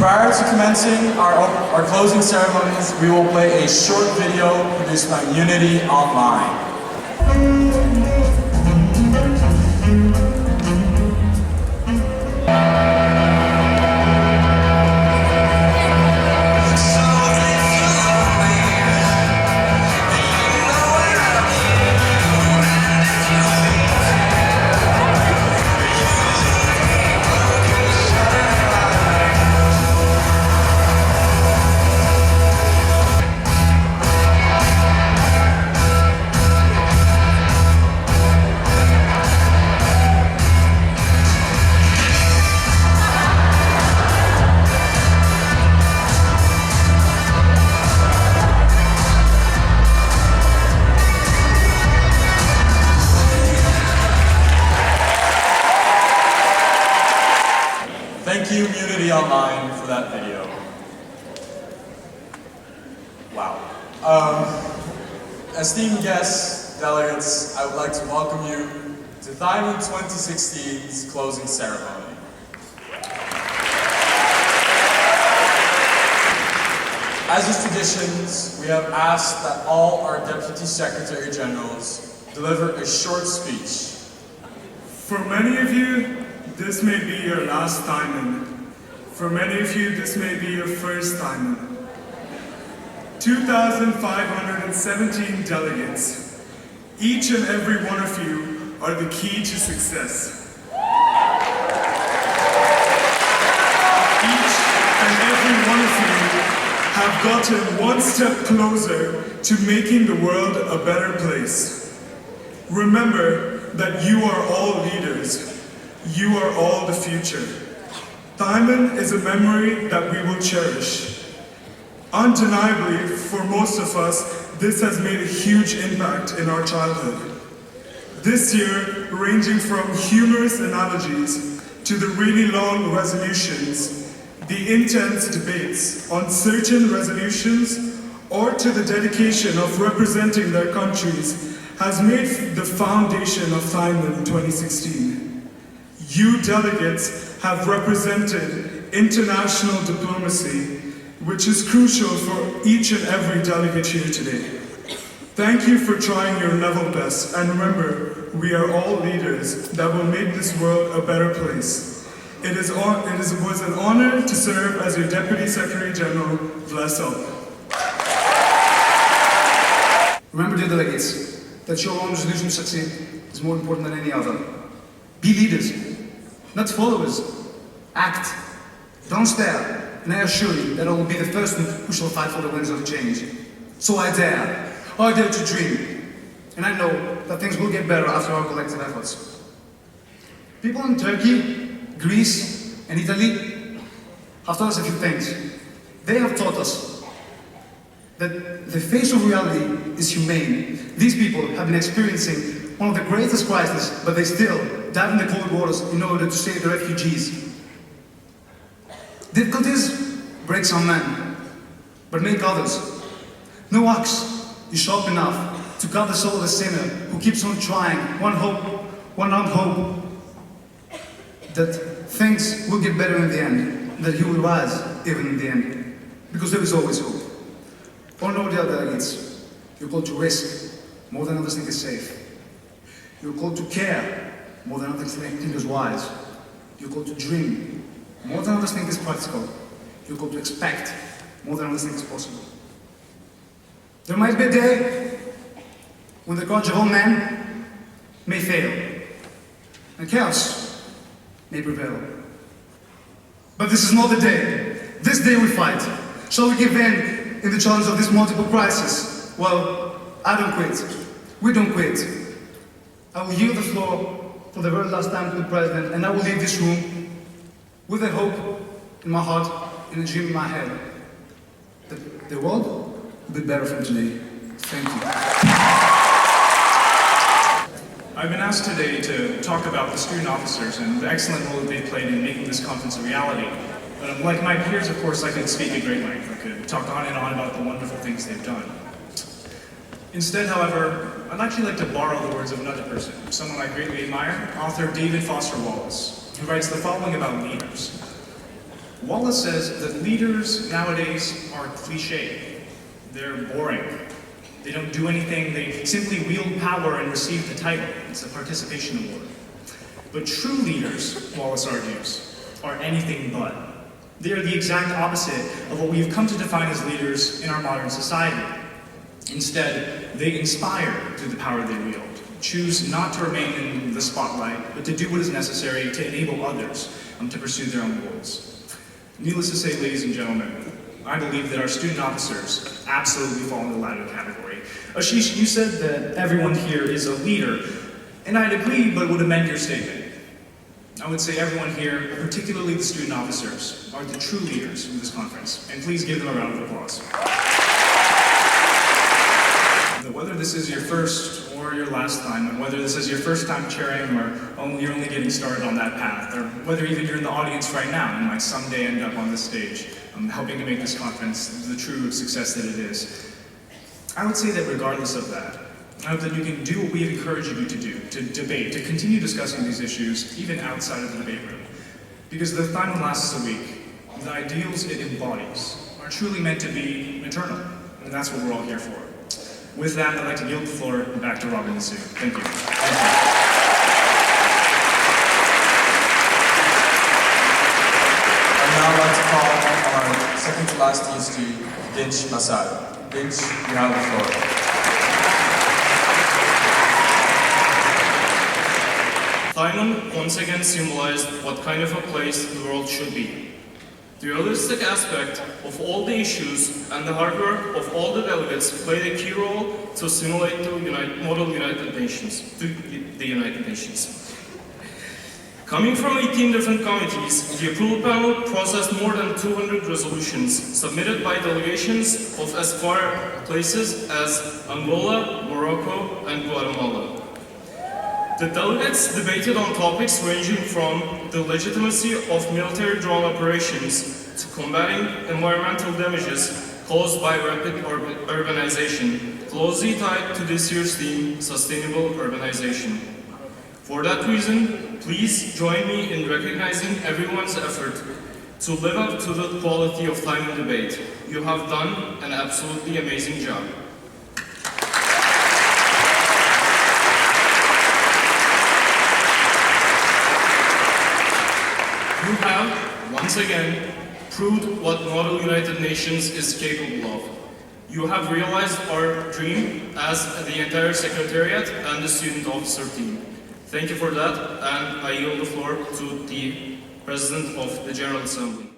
Prior to commencing our closing ceremonies, we will play a short video produced by Unity Online. Thank you, Unity Online, for that video. Wow. Esteemed guests, delegates, I would like to welcome you to THIMUN 2016's closing ceremony. As is tradition, we have asked that all our Deputy Secretary Generals deliver a short speech. For many of you, this may be your last THIMUN. For many of you, this may be your first THIMUN. 2,517 delegates. Each and every one of you are the key to success. Each and every one of you have gotten one step closer to making the world a better place. Remember that you are all leaders. You are all the future. THIMUN is a memory that we will cherish. Undeniably, for most of us, this has made a huge impact in our childhood. This year, ranging from humorous analogies to the really long resolutions, the intense debates on certain resolutions, or to the dedication of representing their countries, has made the foundation of THIMUN 2016. You delegates have represented international diplomacy, which is crucial for each and every delegate here today. Thank you for trying your level best, and remember, we are all leaders that will make this world a better place. It was an honor to serve as your Deputy Secretary General. Bless up. Remember, dear delegates, that your own resolution succeed is more important than any other. Be leaders, not followers. Act. Don't stare, and I assure you that I will be the first one who shall fight for the winds of change. So I dare to dream, and I know that things will get better after our collective efforts. People in Turkey, Greece, and Italy have taught us a few things. They have taught us that the face of reality is humane. These people have been experiencing one of the greatest crises, but they still dive in the cold waters in order to save the refugees. Difficulties break some men, but make others. No axe is sharp enough to cut the soul of a sinner who keeps on trying, one armed hope that things will get better in the end, that he will rise even in the end, because there is always hope. Oh no, dear delegates, you're called to risk more than others think is safe. You're called to care more than others think is wise. You're called to dream more than others think is practical. You're called to expect more than others think is possible. There might be a day when the courage of all men may fail, and chaos may prevail. But this is not the day. This day we fight. Shall we give in the challenge of this multiple crisis? Well, I don't quit. We don't quit. I will yield the floor for the very last time to the President, and I will leave this room with a hope in my heart and a dream in my head that the world will be better from today. Thank you. I've been asked today to talk about the student officers and the excellent role that they played in making this conference a reality. But like my peers, of course, I could speak at great length. I could talk on and on about the wonderful things they've done. Instead, however, I'd actually like to borrow the words of another person, someone I greatly admire, author David Foster Wallace, who writes the following about leaders. Wallace says that leaders nowadays are cliche. They're boring. They don't do anything, they simply wield power and receive the title. It's a participation award. But true leaders, Wallace argues, are anything but. They are the exact opposite of what we have come to define as leaders in our modern society. Instead, they inspire through the power they wield, choose not to remain in the spotlight, but to do what is necessary to enable others to pursue their own goals. Needless to say, ladies and gentlemen, I believe that our student officers absolutely fall in the latter category. Ashish, you said that everyone here is a leader, and I'd agree, but would amend your statement. I would say everyone here, particularly the student officers, are the true leaders of this conference, and please give them a round of applause. Whether this is your first or your last time, and whether this is your first time chairing or you're only getting started on that path, or whether even you're in the audience right now and might someday end up on this stage, helping to make this conference the true success that it is, I would say that regardless of that, I hope that you can do what we have encouraged you to do, to debate, to continue discussing these issues, even outside of the debate room. Because the THIMUN lasts a week, the ideals it embodies are truly meant to be eternal, and that's what we're all here for. With that, I'd like to yield the floor back to Robin and Sue. Thank you. I'd now like to call our second to last TSG, Dinch Masad. Dinch, you have the floor. THIMUN once again symbolized what kind of a place the world should be. The realistic aspect of all the issues and the hard work of all the delegates played a key role to simulate the model United Nations, the United Nations. Coming from 18 different committees, the approval panel processed more than 200 resolutions submitted by delegations of as far places as Angola, Morocco, and Guatemala. The delegates debated on topics ranging from the legitimacy of military drone operations to combating environmental damages caused by rapid urbanization, closely tied to this year's theme, sustainable urbanization. For that reason, please join me in recognizing everyone's effort to live up to the quality of THIMUN debate. You have done an absolutely amazing job. You have, once again, proved what Model United Nations is capable of. You have realized our dream as the entire Secretariat and the student officer team. Thank you for that, and I yield the floor to the President of the General Assembly.